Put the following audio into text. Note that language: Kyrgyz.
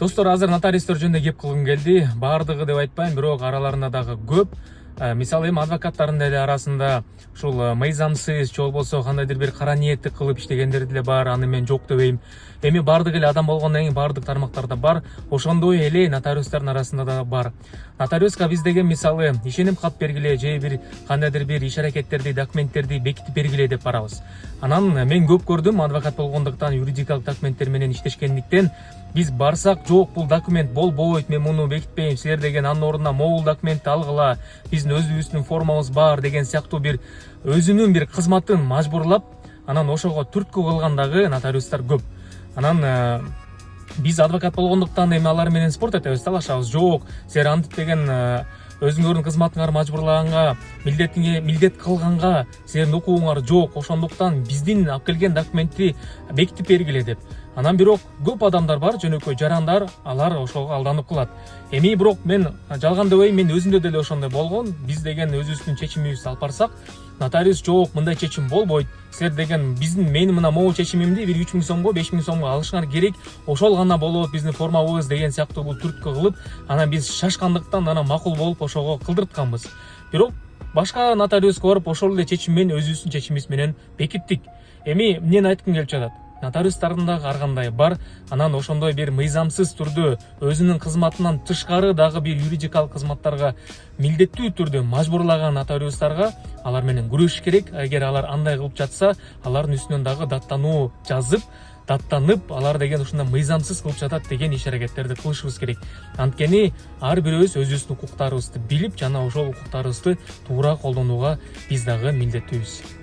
Достор, азыр нотариустер жөнүндө кеп кылгым келди. Бардыгы деп айтпайм, бирок араларында дагы көп. Мисалы эми адвокаттардын деле арасында ушул мыйзамсыз же болбосо кандайдыр бир кара ниеттик кылып иштегендер деле бар. Аны мен жок дебейм. Эми бардык эле адам болгондон кийин бардык тармактарда бар. Ошондой эле нотариустардын арасында да бар. Нотариуска биз деген мисалы ишеним кат бергиле же бир кандайдыр бир иш аракеттерди, документтерди бекитип бергиле деп барабыз. Анан мен көп көрдүм, адвокат болгондуктан, юридикалык документтер менен иштешкендиктен биз барсак, жок бул документ болбойт, мен муну бекитпейм, силер деген анын ордуна могул документти алгыла, биздин өзүбүздүн формабыз бар деген сыяктуу бир өзүнүн бир кызматын мажбурлап, анан ошого түрткү кылган дагы нотариустар көп. Анан биз адвокат болгондуктан эми алар менен спорт этебиз, талашабыз. Жок, силер антип деген өзүңөрдүн кызматыңар мажбурлаганга, милдет кылганга силердин укугуңар жок. Ошондуктан биздин алып келген документти бекитип бергиле деп. Анан бирок көп адамдар бар, жөнөкөй жарандар, алар ошого алданып калат. Эми бирок мен жалган дебейм, мен өзүмдө деле ошондой болгон. Биз деген өзүбүздүн чечимибизди алып барсак, нотариус жок, мындай чечим болбойт. Силер деген мен мына могул чечимимди бир 3000 сомго, 5000 сомго алышыңар керек. Ошол гана болот биздин формабыз деген сыяктуу бул түрткү кылып, анан биз шашкандыктан анан макул болуп ошого кылдыртканбыз. Бирок башка нотариуска барып ошол эле чечим менен өзүбүздүн чечимибиз менен бекиттик. Эми эмнени айткым келип жатат? Нотариустардын дагы ар кандай бар. Анан ошондой бир мыйзамсыз түрдө өзүнүн кызматынан тышкары дагы бир юридикалык кызматтарга милдеттүү түрдө мажбурлаган нотариустарга алар менен күрөшүш керек. Эгер алар андай кылып жатса, алардын үстүнөн дагы даттануу жазып, даттанып, алар деген ушундай мыйзамсыз кылып жатат деген иш аракеттерди кылышыбыз керек. Анткени ар бирөөбүз өзүбүздүн укуктарыбызды билип, жана ошол укуктарыбызды туура колдонууга биз дагы милдеттүүбүз.